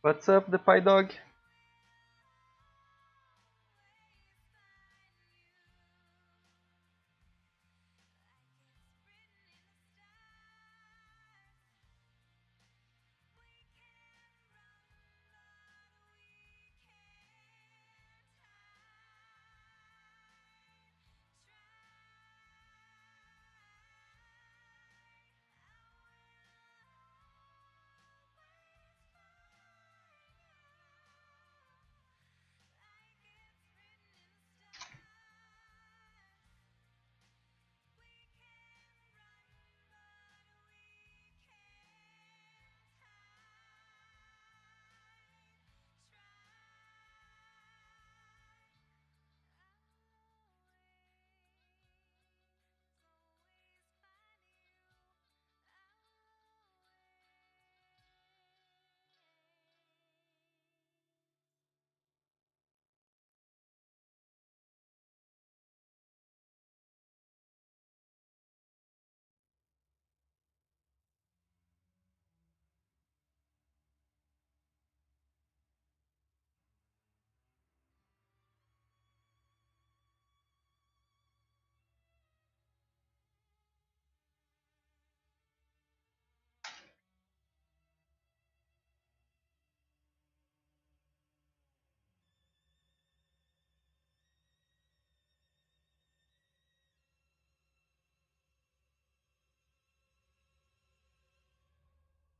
What's up, the pie dog?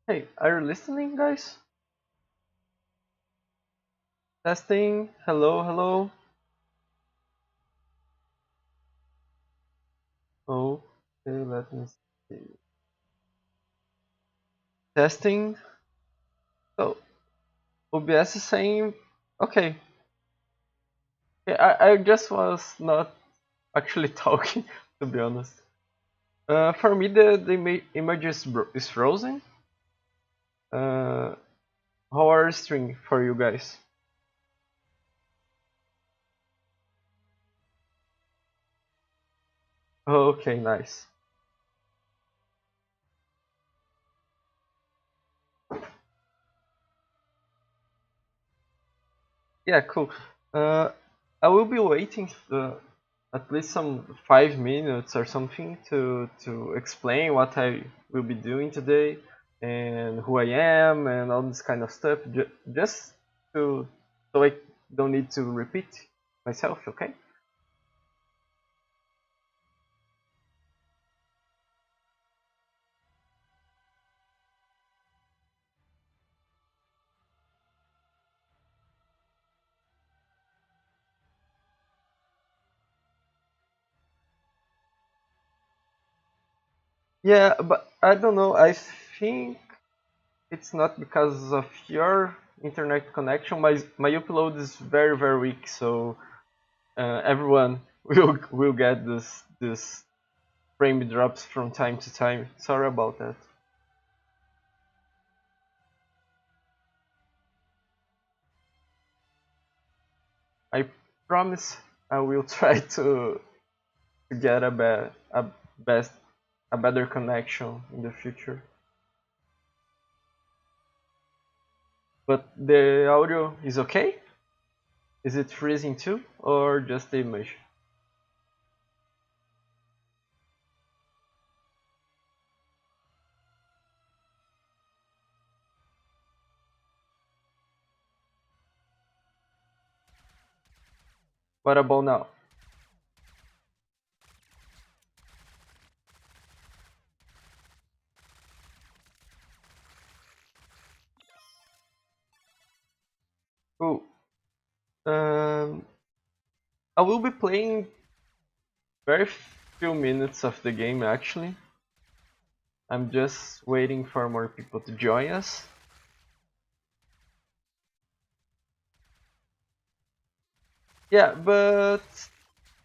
Hey, are you listening, guys? Testing. Hello, hello. Oh, okay, let me see. Testing. Oh, OBS is saying, okay. Yeah, I just was not actually talking, to be honest. For me, the image is frozen. Uh, how are string for you guys? Okay, nice. Yeah, cool. Uh, I will be waiting at least some 5 minutes or something to explain what I will be doing today and who I am and all this kind of stuff. Just to so I don't need to repeat myself. Okay? Yeah, but I don't know. I think it's not because of your internet connection. My upload is very weak, so everyone will get this frame drops from time to time. Sorry about that. I promise I will try to get best a better connection in the future. But the audio is okay? Is it freezing too, or just the image? What about now? Cool. Um, I will be playing very few minutes of the game actually. I'm just waiting for more people to join us. Yeah, but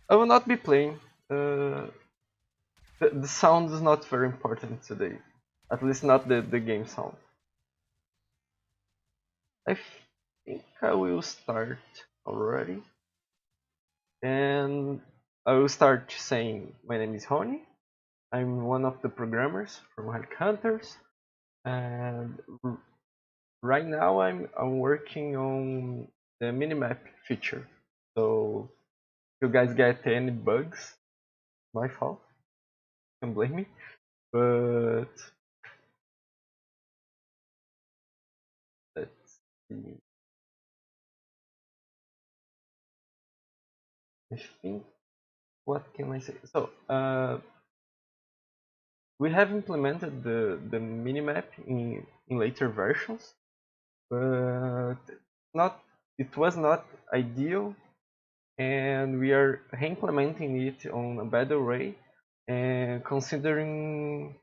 I will not be playing. The sound is not very important today. At least not the game sound. I think I will start already. And I will start saying my name is Roni. I'm one of the programmers from Relic Hunters. And right now I'm working on the minimap feature. So if you guys get any bugs, my fault. Don't blame me. But let's see. I think what can I say? So we have implemented the minimap in later versions, but not it was not ideal, and we are re-implementing it on a better way, and considering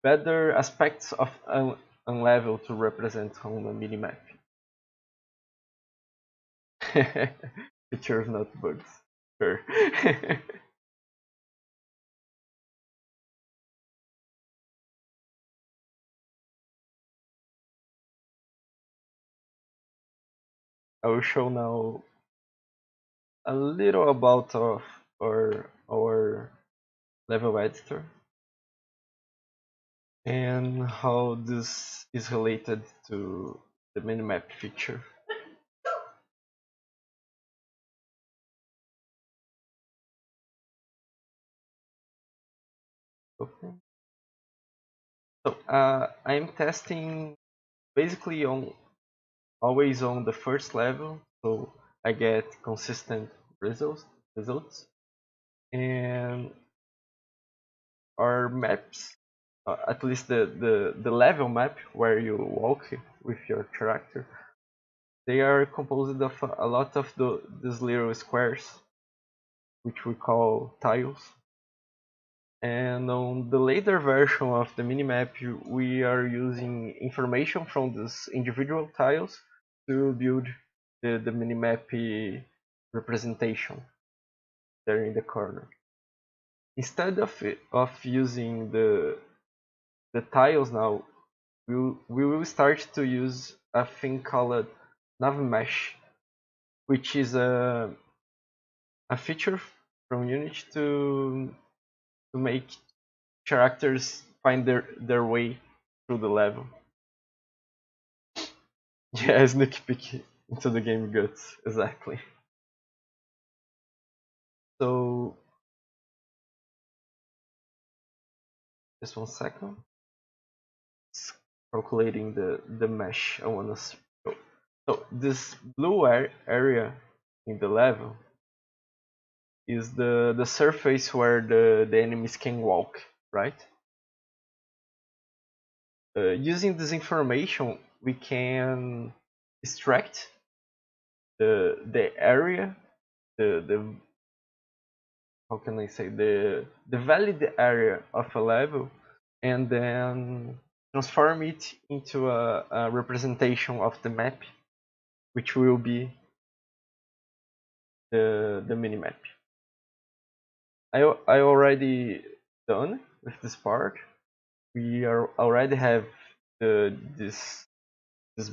better aspects of a level to represent on a minimap. Features, not bugs. Sure. I will show now a little about of our level editor and how this is related to the minimap feature. Okay. So I'm testing basically on always on the first level, so I get consistent results, and our maps, at least the level map where you walk with your character, they are composed of a lot of these little squares, which we call tiles. And on the later version of the minimap, we are using information from these individual tiles to build the minimap representation there in the corner. Instead of using the tiles now, we will start to use a thing called nav mesh, which is a feature from Unity to make characters find their way through the level. Yeah, sneak peek into the game guts, exactly. So just 1 second. It's calculating the mesh I wanna show. So this blue area in the level is the surface where the enemies can walk, right? Using this information, we can extract the area, the how can I say, the valid area of a level, and then transform it into a representation of the map, which will be the minimap. I already done with this part. We are already have this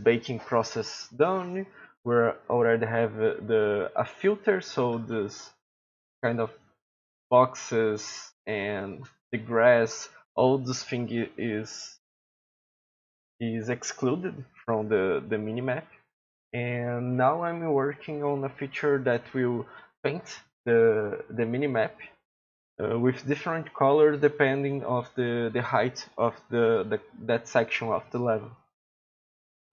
baking process done. We already have a filter, so this kind of boxes and the grass, all this thing is excluded from the minimap. And now I'm working on a feature that will paint the minimap with different colors depending of the height of that section of the level.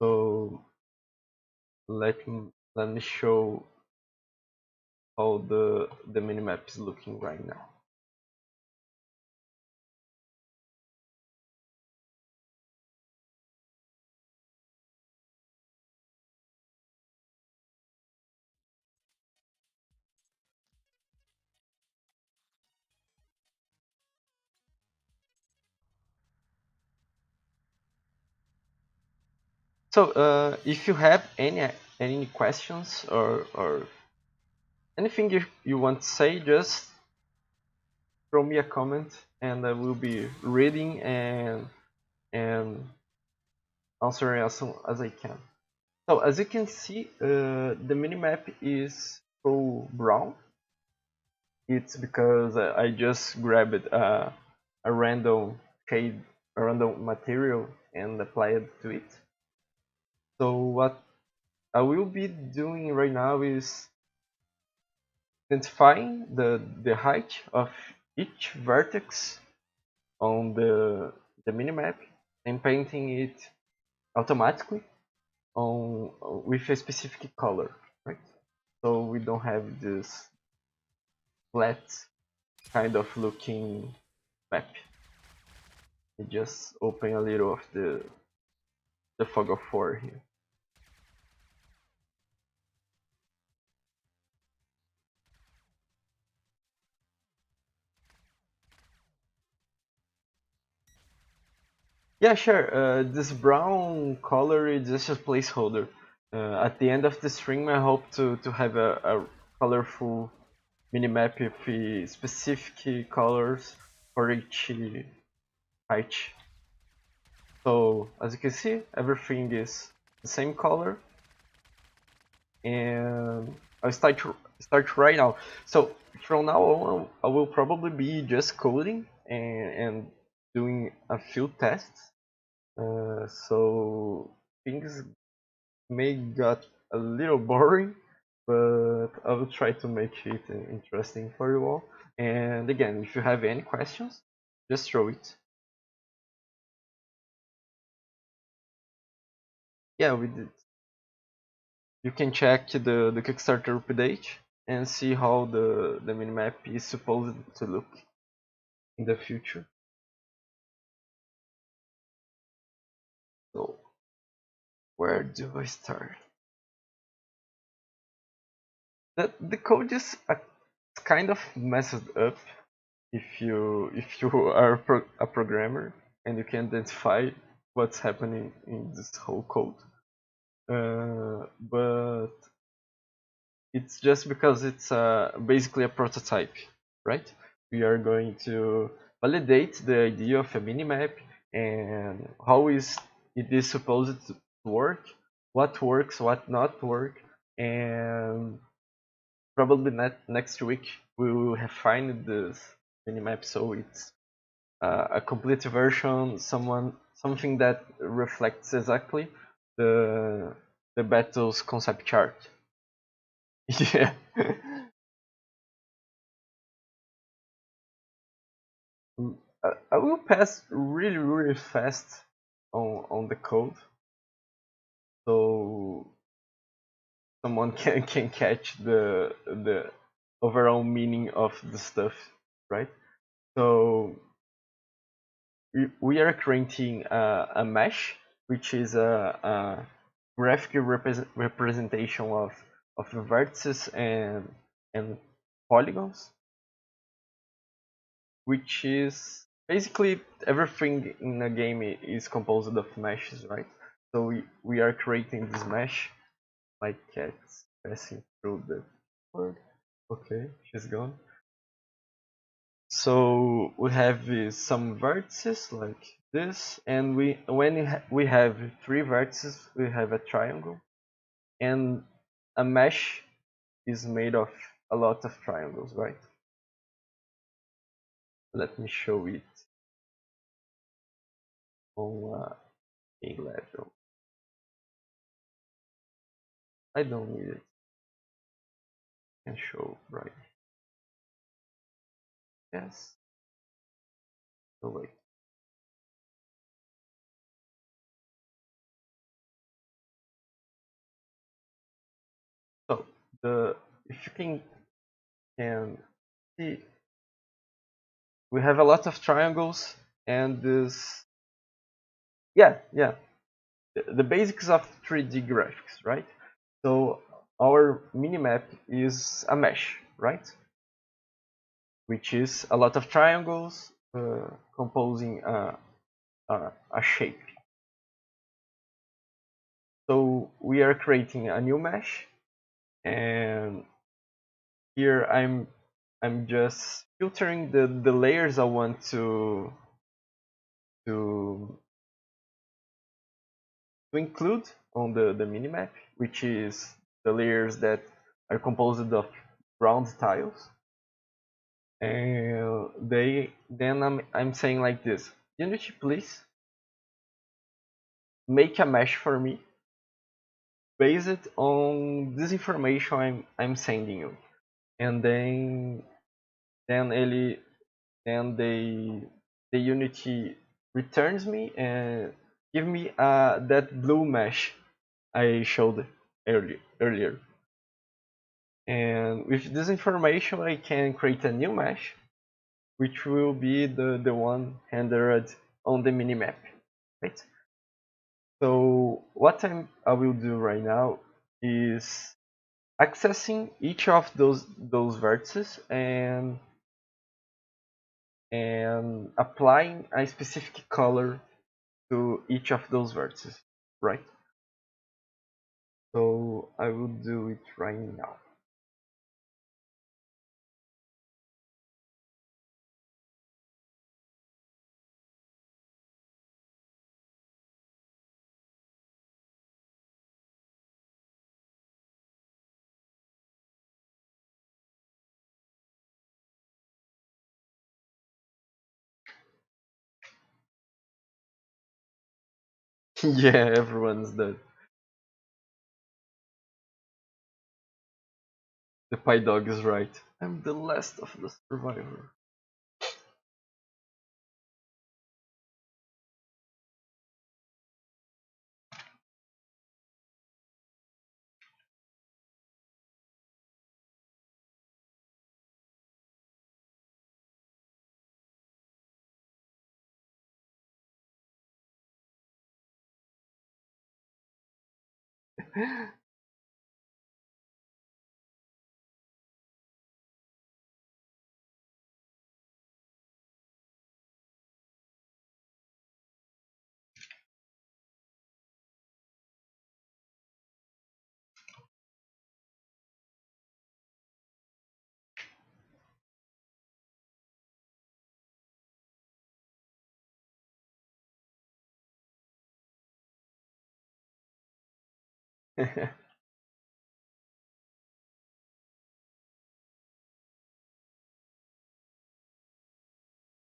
So let me show how the minimap is looking right now. So if you have any questions or anything you want to say, just throw me a comment and I will be reading and answering as soon as I can. So as you can see, the minimap is so brown. It's because I just grabbed a random shade a random material and apply it to it. So what I will be doing right now is identifying the height of each vertex on the minimap and painting it automatically on with a specific color, right? So we don't have this flat kind of looking map. We just open a little of the fog of war here. Yeah, sure. This brown color is just a placeholder. At the end of the stream, I hope to have a colorful minimap with specific colors for each height. So as you can see, everything is the same color, and I'll start right now. So from now on, I will probably be just coding and doing a few tests. So things may got a little boring, but I will try to make it interesting for you all. And again, if you have any questions, just throw it. Yeah, we did. You can check the Kickstarter update and see how the minimap is supposed to look in the future. So where do I start? The code is kind of messed up if you are a programmer and you can identify what's happening in this whole code. But it's just because it's basically a prototype, right? We are going to validate the idea of a minimap and how is it is supposed to work, what works, what not work, and probably next week we will have find this minimap so it's a complete version, something that reflects exactly the the battle's concept chart. Yeah. I will pass really fast on the code so someone can catch the overall meaning of the stuff, right? So we are creating a mesh, which is a graphic representation of vertices and polygons, which is basically everything in a game is composed of meshes, right? So we are creating this mesh. My cat's passing through the board. Okay, she's gone. So we have some vertices like this, and we have three vertices, we have a triangle, and a mesh is made of a lot of triangles, right? Let me show it on a level. I don't need it. I can show right. Yes. So wait. So the if you can see, we have a lot of triangles and this. Yeah, the basics of 3D graphics, right? So our minimap is a mesh, right? Which is a lot of triangles composing a shape. So we are creating a new mesh, and here I'm just filtering the layers I want to to include on the minimap, which is the layers that are composed of round tiles. And then I'm saying like this: Unity, please make a mesh for me based on this information I'm sending you, and then ele then the Unity returns me and give me that blue mesh I showed earlier. And with this information, I can create a new mesh, which will be the one rendered on the minimap, right? So what I will do right now is accessing each of those vertices and applying a specific color to each of those vertices, right? So I will do it right now. Yeah, everyone's dead. The pie dog is right. I'm the last of the survivor.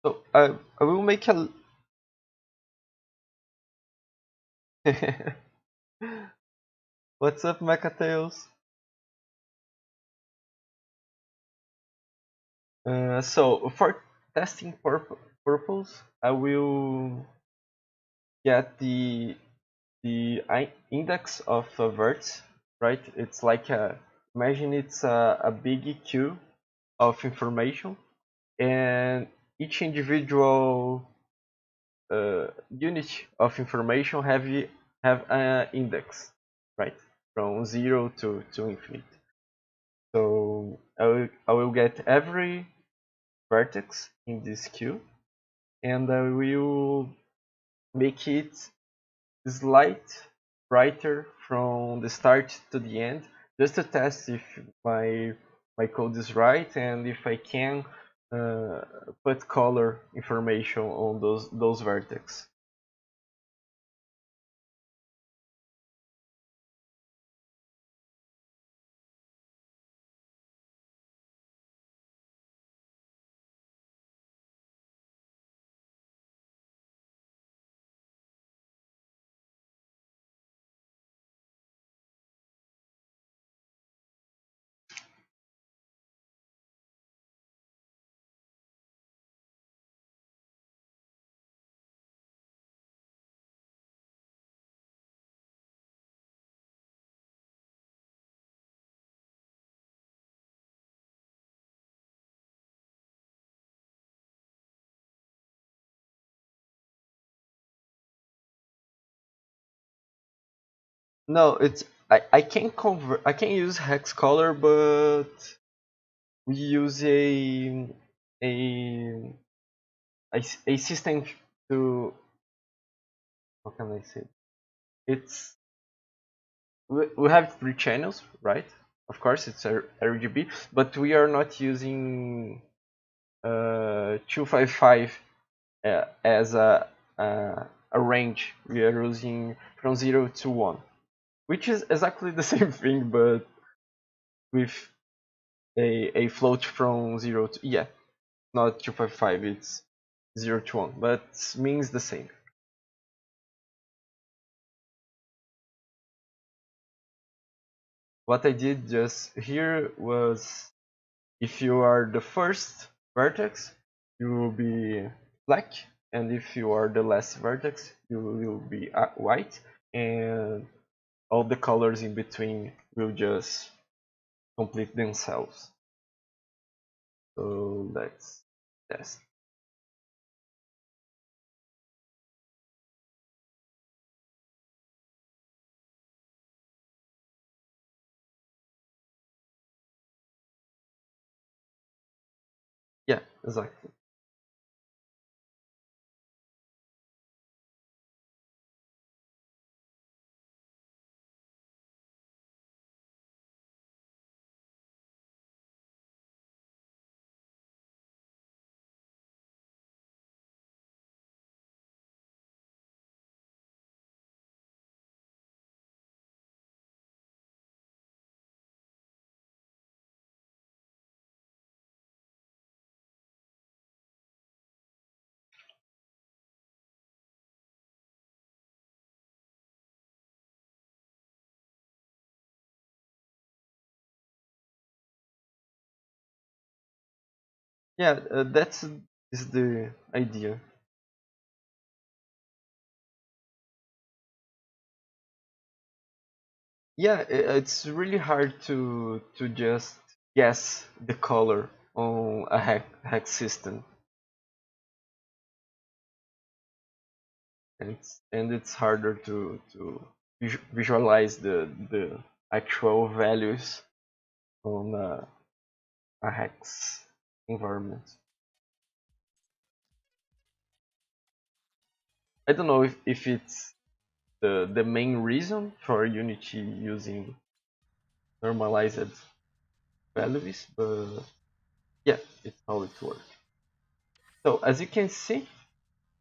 So I will make a. What's up, Mechatails? So for testing purpose, I will get the index of a vert, right? It's like imagine it's a big queue of information, and each individual unit of information have an index, right? From 0 to infinite. So I will get every vertex in this queue, and I will make it slight brighter from the start to the end, just to test if my code is right and if I can uh, put color information on those vertex. No, it's I can convert. I can use hex color, but we use a a system to, how can I say? It's we have three channels, right? Of course, it's RGB, but we are not using 255 as a range. We are using from 0 to 1, which is exactly the same thing, but with a float from 0 to, yeah, not 255, it's 0 to 1, but means the same. what I did just here was, if you are the first vertex, you will be black, and if you are the last vertex, you will be white, and all the colors in between will just complete themselves. So let's test. Yeah, exactly. Yeah, that's is the idea. Yeah, it's really hard to just guess the color on a hex system, and it's harder to visualize the actual values on a hex environment. I don't know if it's the main reason for Unity using normalized values, but yeah, it's how it works. So as you can see,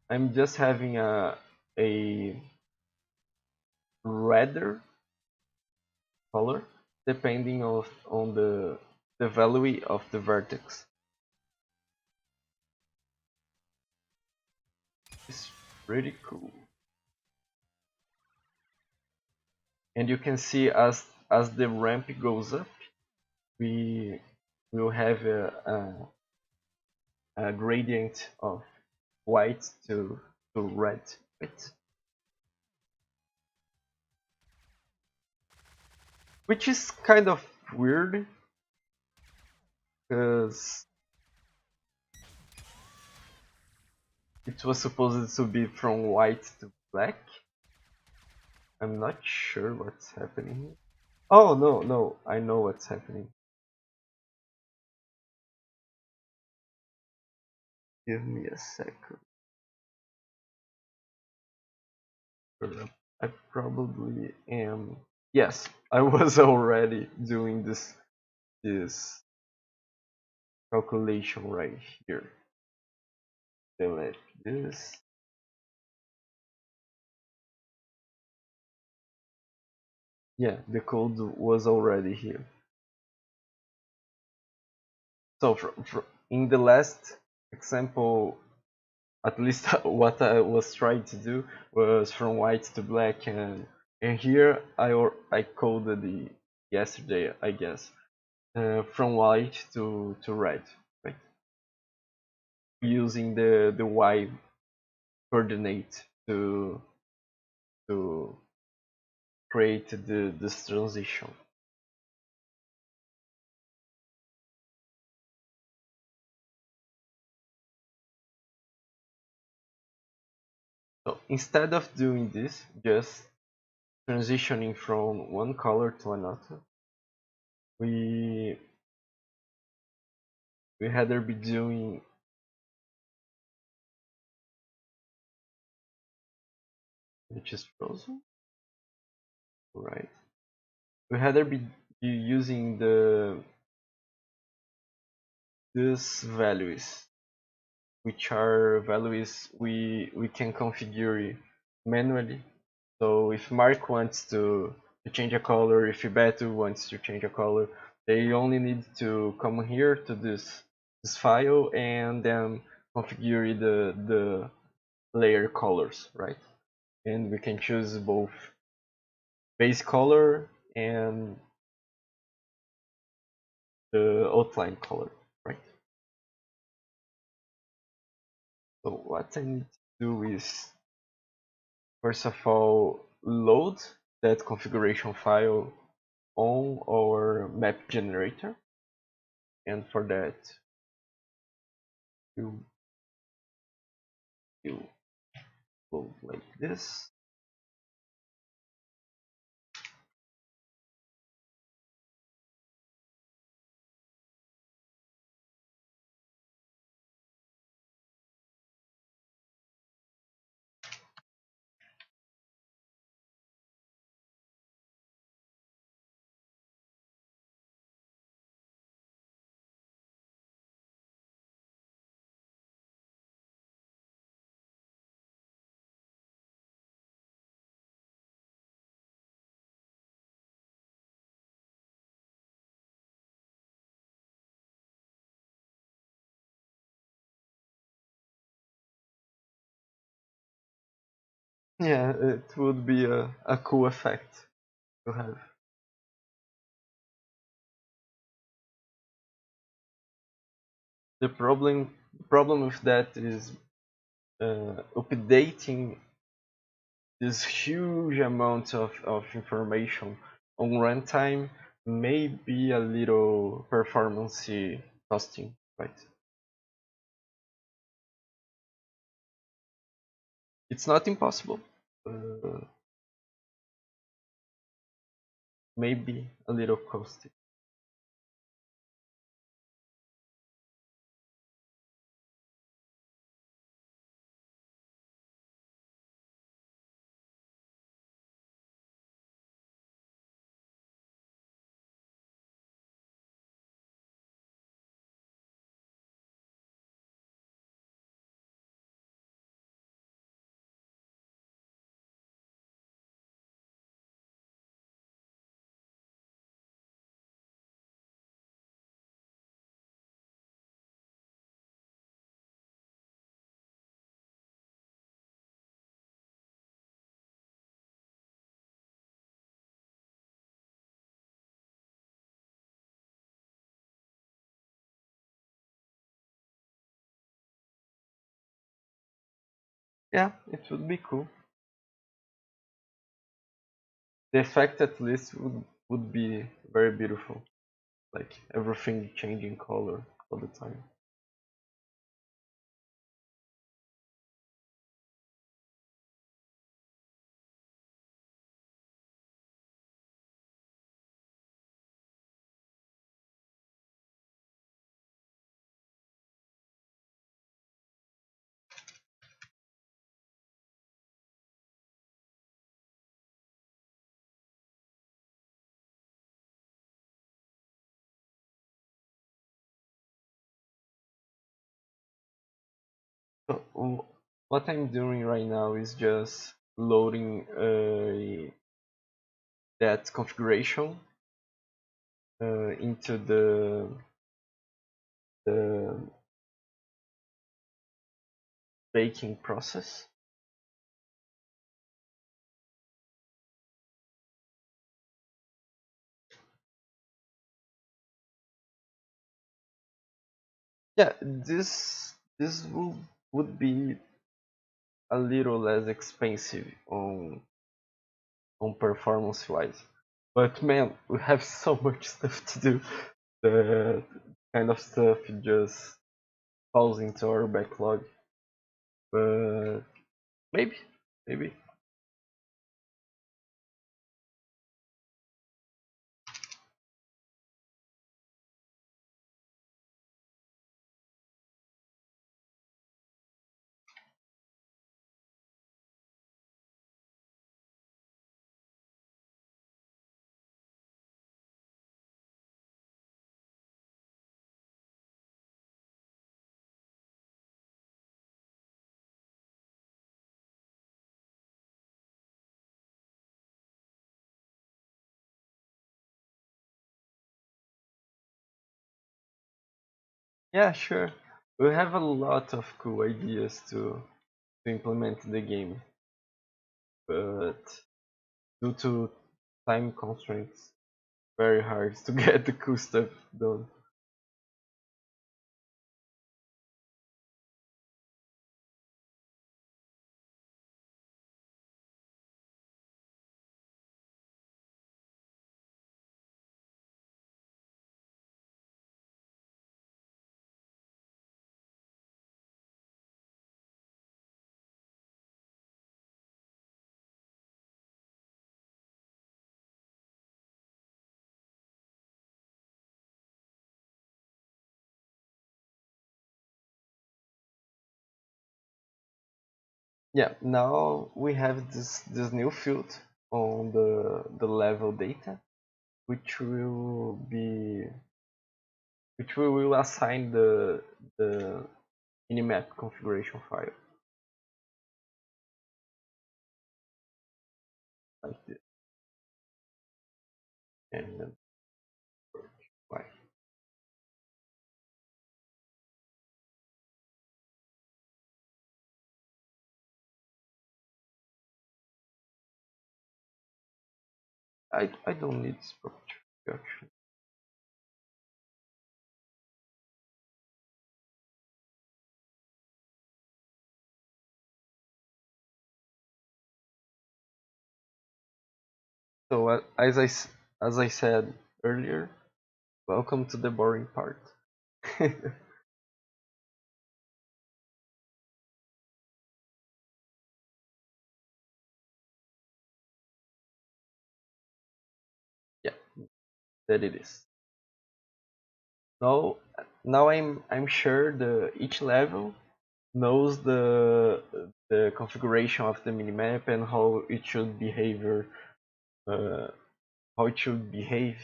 I'm just having a redder color depending on the value of the vertex. It's pretty cool. And you can see as the ramp goes up, we will have a gradient of white to red. Right? Which is kind of weird because it was supposed to be from white to black. I'm not sure what's happening here. Oh no, no, I know what's happening. Give me a second. I probably am. Yes, I was already doing this calculation right here. Delete this. Yeah, the code was already here. So in the last example, at least what I was trying to do was from white to black, and here I coded yesterday, I guess, from white to red, right? Using the y coordinate to create this transition. So instead of doing this, just transitioning from one color to another, we we rather be doing, which is frozen, right? We rather be using these values, which are values we can configure manually. So if Mark wants to change a color, if Beto wants to change a color, they only need to come here to this file and then configure the layer colors, right? And we can choose both base color and the outline color, right? So what I need to do is, first of all, load that configuration file on our map generator, and for that you go like this. Yeah, it would be a cool effect to have. The problem with that is updating this huge amount of information on runtime may be a little performance costing, right? It's not impossible. Uh, Maybe a little costly. Yeah, it would be cool. The effect at least would be very beautiful. Like everything changing color all the time. So what I'm doing right now is just loading that configuration into the baking process. Yeah, this would be a little less expensive on performance wise. But man, we have so much stuff to do. The kind of stuff just falls into our backlog. But maybe, maybe. Yeah, sure. We have a lot of cool ideas to implement in the game, but due to time constraints, very hard to get the cool stuff done. Yeah, now we have this new field on the level data, which will be which we will assign the minimap configuration file like this. And then why? I don't need this property actually. So as I said earlier, welcome to the boring part. Yeah, that it is. Now now I'm sure the each level knows the configuration of the minimap and uh, how it should behave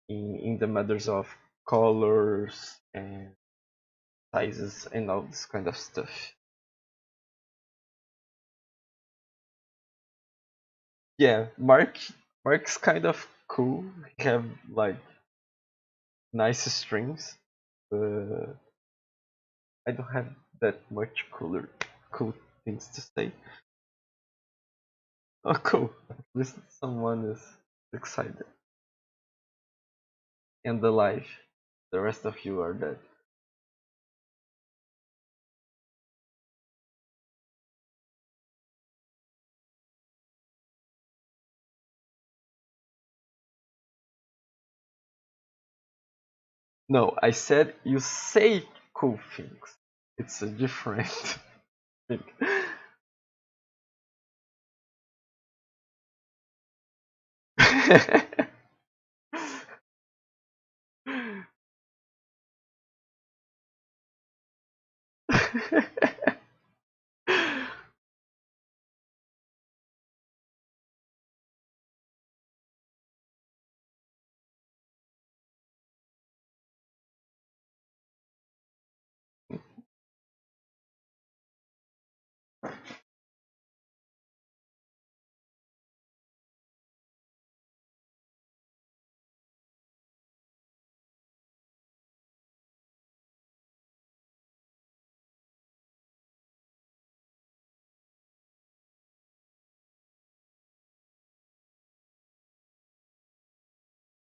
in the matters of colors and sizes and all this kind of stuff. Yeah, Mark's kind of cool. He have like nice strings. Uh, I don't have that much cool things to say. Oh, cool. At least someone is excited and alive. The rest of you are dead. No, I said you say cool things. It's a different thing.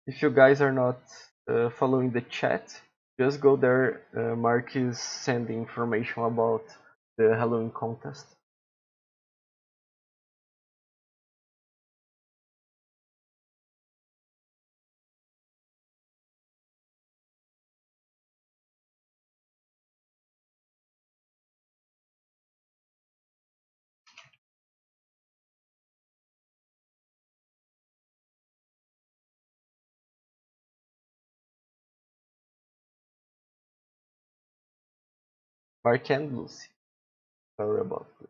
If you guys are not following the chat, just go there. Mark is sending information about the Halloween contest. Mark and Lucy. Sorry about that.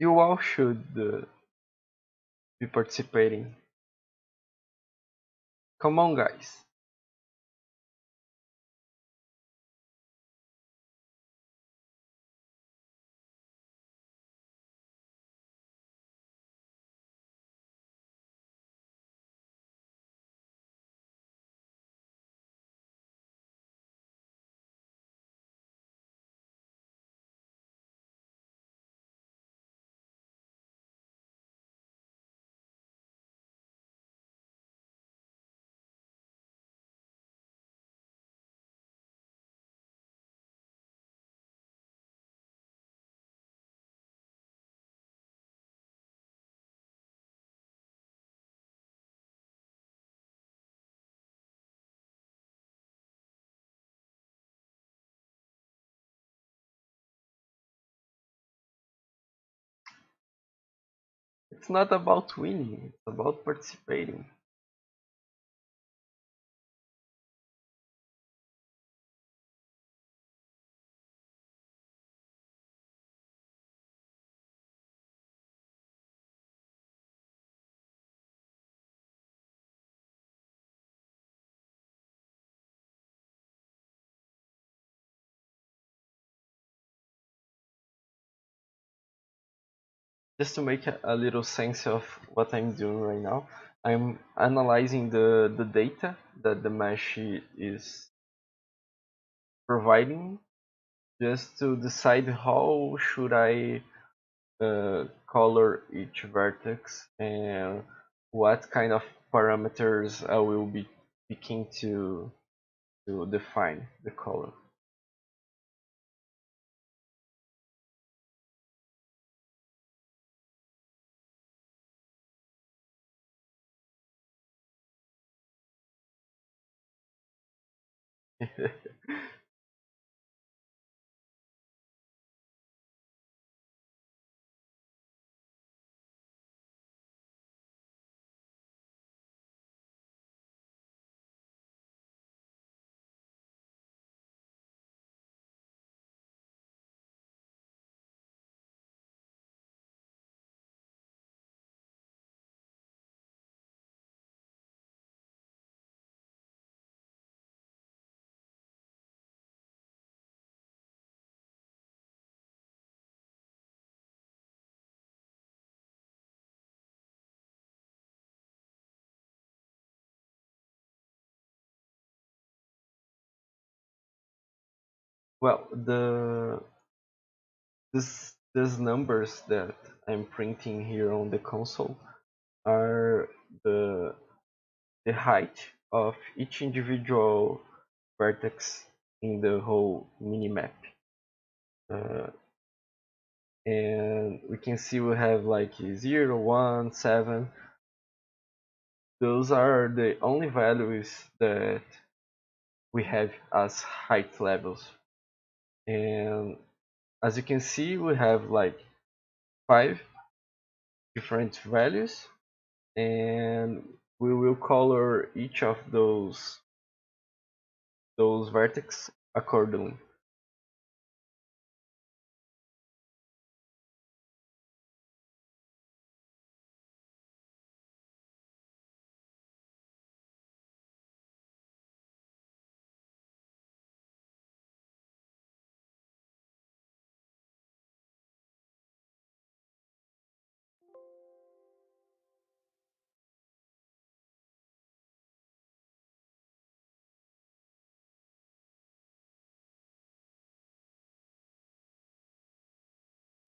You all should be participating. Come on, guys. It's not about winning, it's about participating. Just to make a little sense of what I'm doing right now, I'm analyzing the data that the mesh is providing just to decide how should I color each vertex and what kind of parameters I will be picking to define the color. Well, these numbers that I'm printing here on the console are the the height of each individual vertex in the whole minimap. Uh, and we can see we have like 0, 1, 7. Those are the only values that we have as height levels. And as you can see, we have like 5 different values, and we will color each of those vertex accordingly.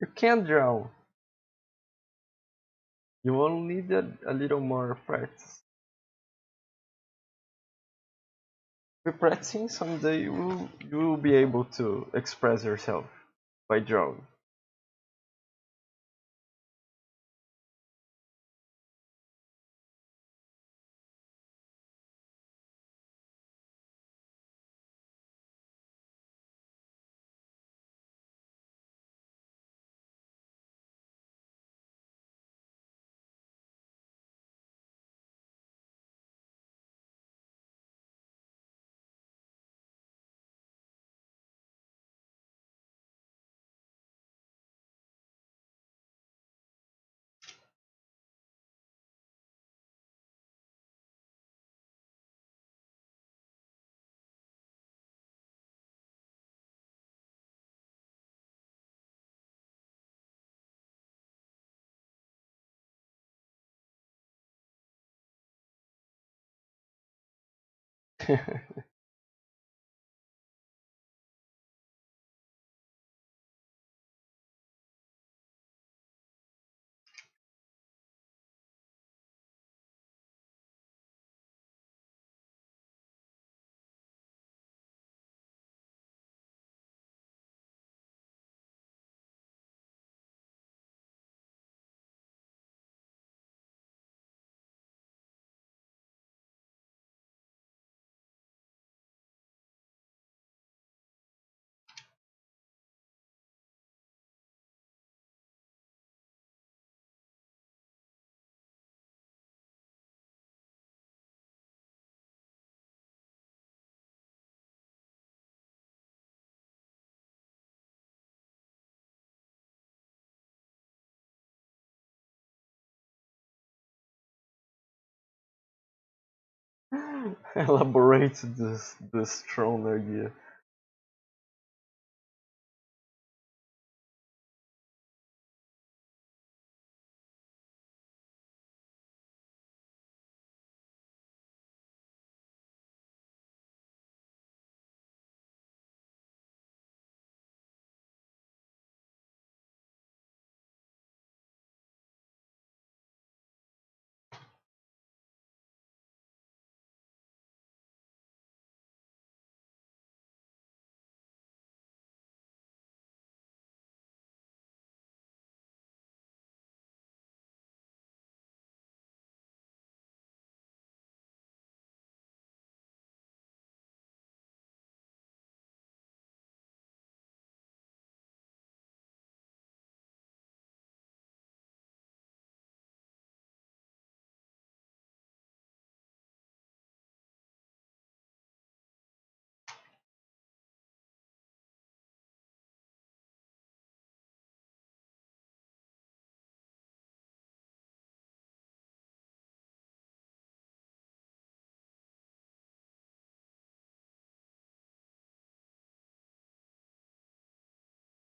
You can draw. You only need a little more practice. With practicing, someday you will be able to express yourself by drawing. Elaborate this throne idea.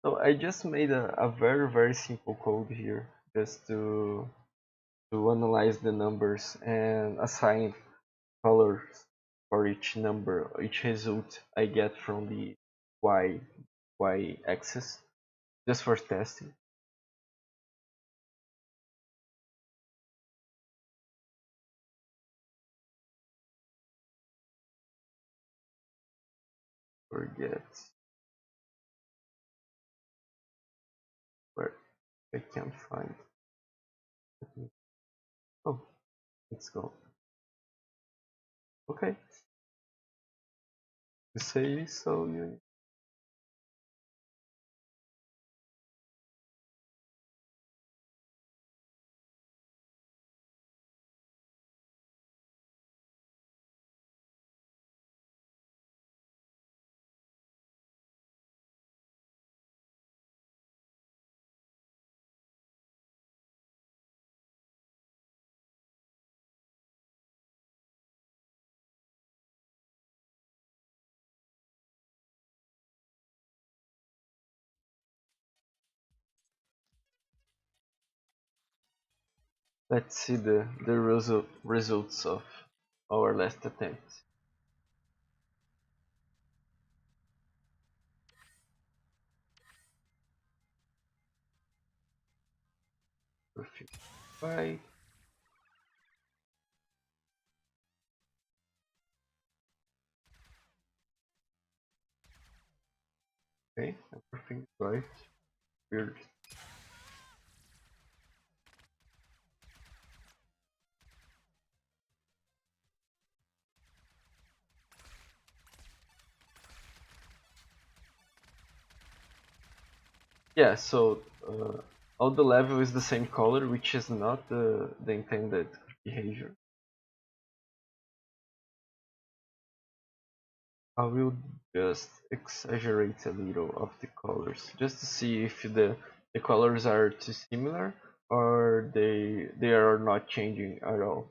So I just made a very simple code here just to analyze the numbers and assign colors for each number, each result I get from the y y axis, just for testing. Forget where I can't find. Oh, let's go. Okay, you say so. You let's see the results of our last attempt. For 55. Okay, everything right. Weird. Yeah, so all the level is the same color, which is not the intended behavior. I will just exaggerate a little of the colors, just to see if the colors are too similar or they are not changing at all.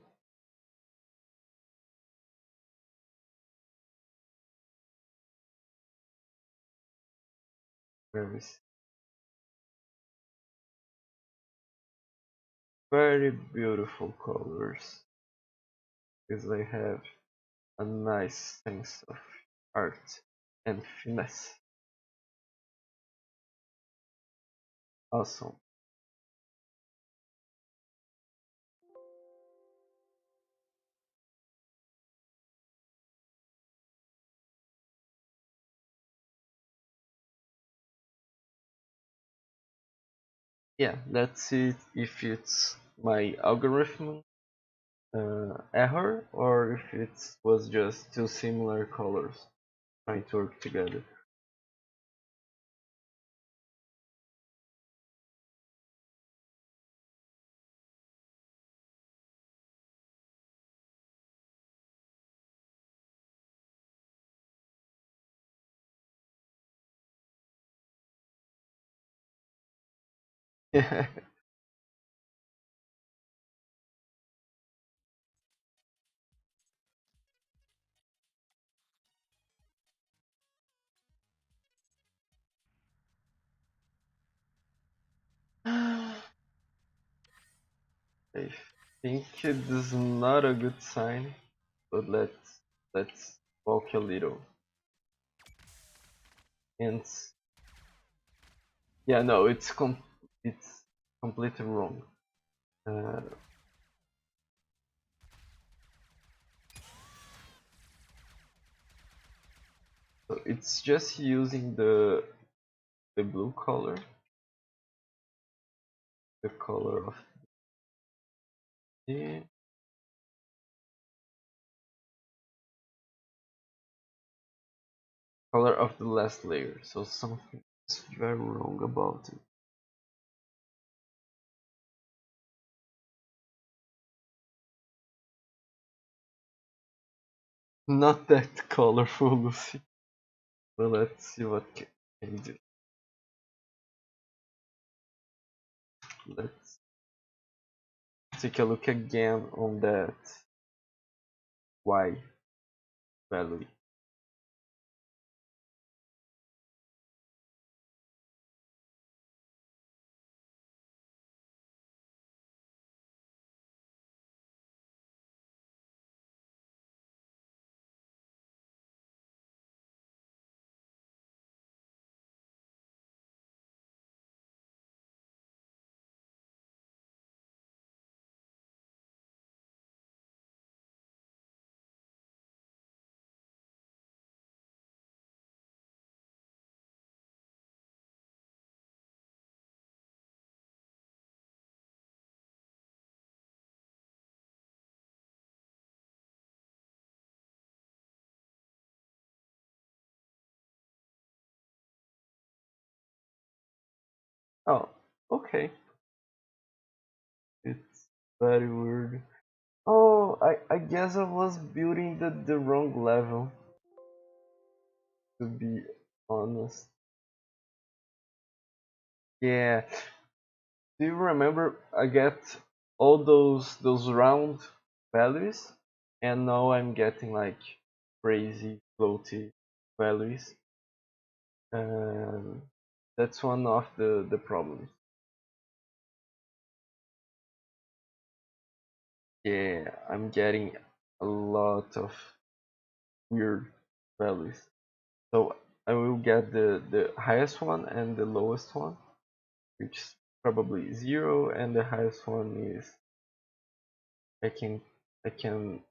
Very very beautiful colors, because I have a nice sense of art and finesse. Awesome. Yeah, let's see if it's my algorithm error or if it was just two similar colors trying to work together. I think it is not a good sign, but let's walk a little. And yeah, no, it's completely wrong. Uh, so it's just using the blue color, the color of the color of the last layer. So something is very wrong about it. Not that colorful, Lucy. But let's see what can we do. Let's take a look again on that Y value. Oh, okay. It's very weird. Oh, I guess I was building the wrong level, to be honest. Yeah. Do you remember I get all those round values and now I'm getting like crazy floaty values. And that's one of the problems. Yeah, I'm getting a lot of weird values. So I will get the highest one and the lowest one, which is probably zero, and the highest one is I can I can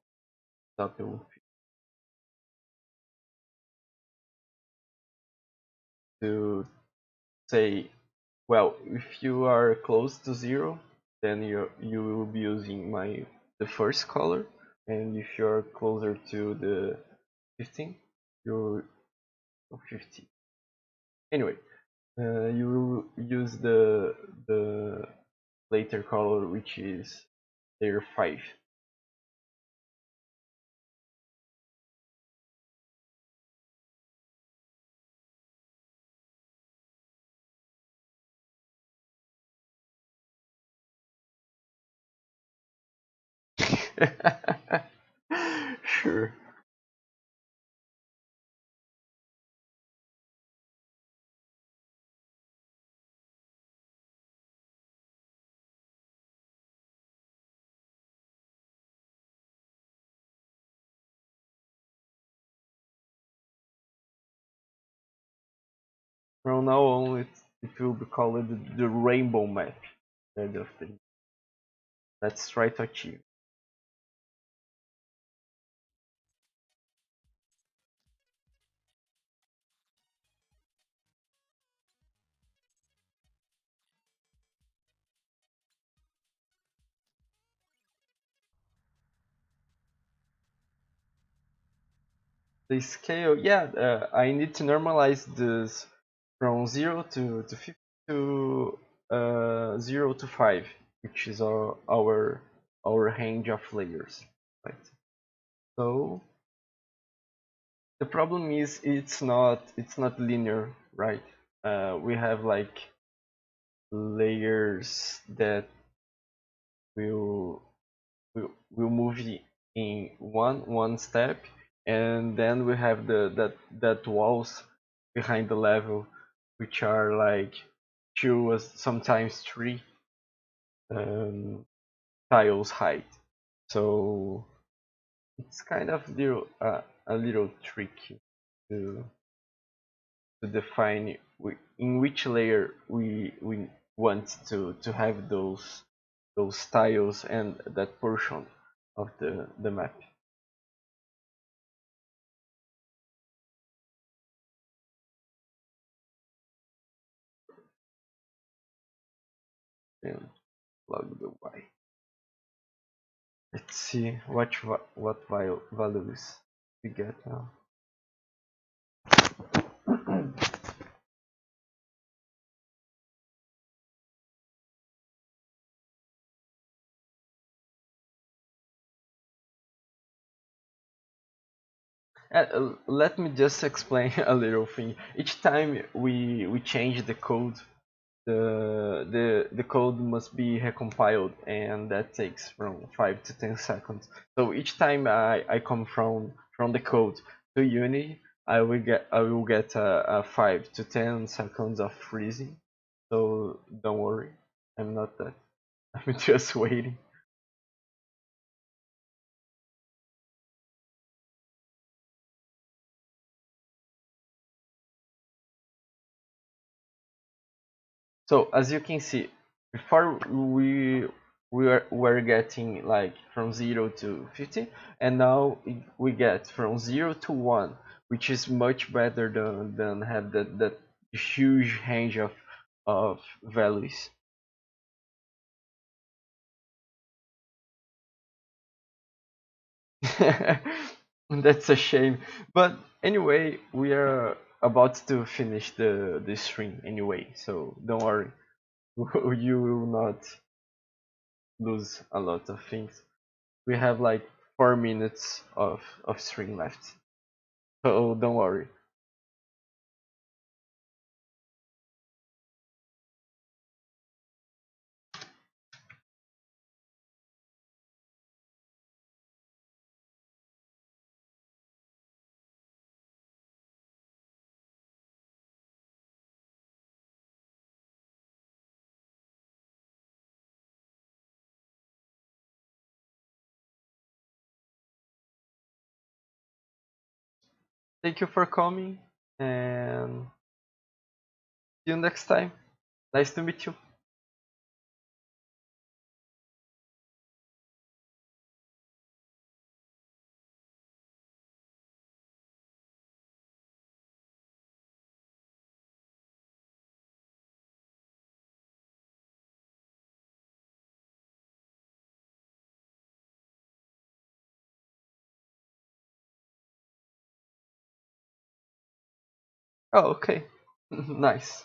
stop it to say, well, if you are close to zero, then you will be using the first color, and if you're closer to the 15, you're 50. Anyway, you will use the later color, which is layer 5. Sure. From now on, it will be called the rainbow map. Instead of the, let's try to achieve. The scale, yeah, I need to normalize this from 0 to 50 to 0 to 5, which is our range of layers. Right. So the problem is it's not linear, right? We have like layers that will will move in one step, and then we have that walls behind the level, which are like two, sometimes three um, tiles height. So it's kind of a little tricky to define in which layer we want to have those tiles and that portion of the map. And plug the Y. Let's see what values we get now. Let me just explain a little thing. Each time we change the code, the code must be recompiled, and that takes from 5 to 10 seconds. So each time I come from the code to Unity, I will get a 5 to 10 seconds of freezing. So don't worry, I'm not that. I'm just waiting. So as you can see, before were getting like from 0 to 50, and now we get from 0 to 1, which is much better than have that huge range of values. That's a shame. But anyway, we are about to finish the stream anyway, so don't worry. You will not lose a lot of things. We have like 4 minutes of stream left. So don't worry. Thank you for coming, and see you next time. Nice to meet you. Oh, okay. Nice.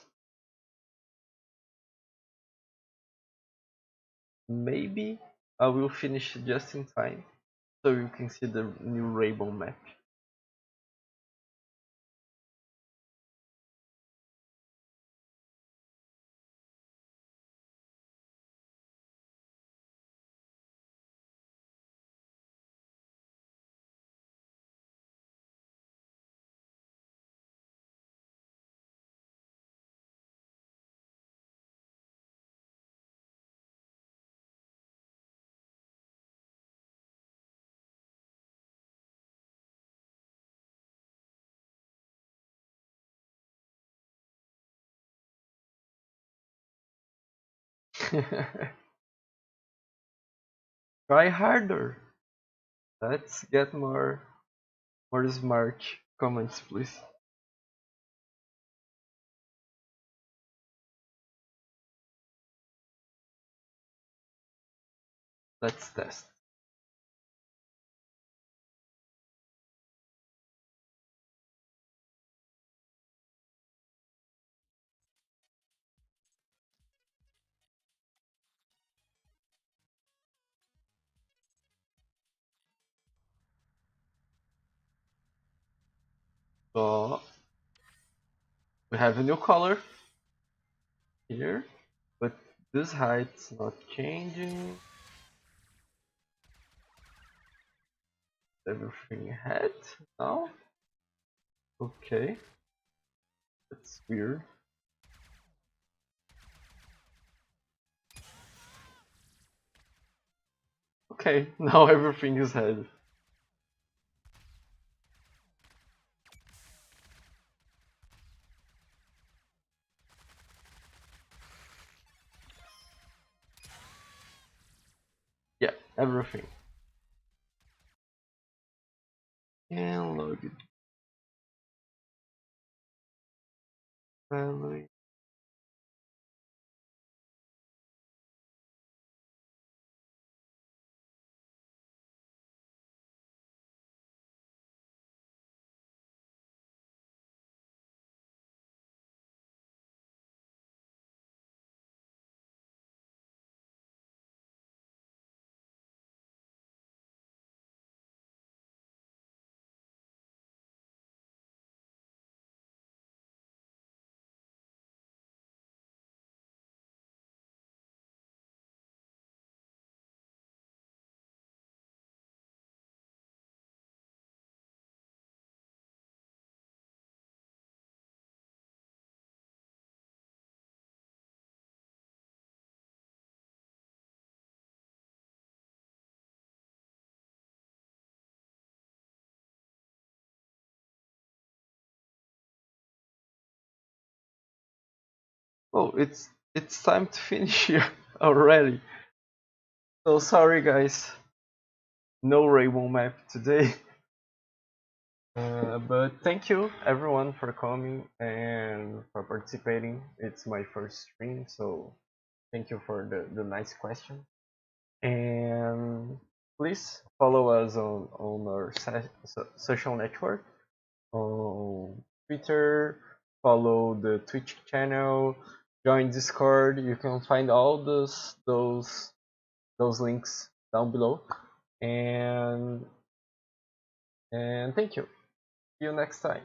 Maybe I will finish just in time so you can see the new rainbow map. Try harder. Let's get more smart comments, please. Let's test. So we have a new color here, but this height's not changing. Everything head now. Okay, that's weird. Okay, now everything is head. Yeah, everything. And log it. Family. Oh, it's time to finish here already. So sorry guys, no rainbow map today. But thank you everyone for coming and for participating. It's my first stream, so thank you for the nice question. And please follow us on our social network on Twitter, follow the Twitch channel, join Discord. You can find all those links down below. And thank you. See you next time.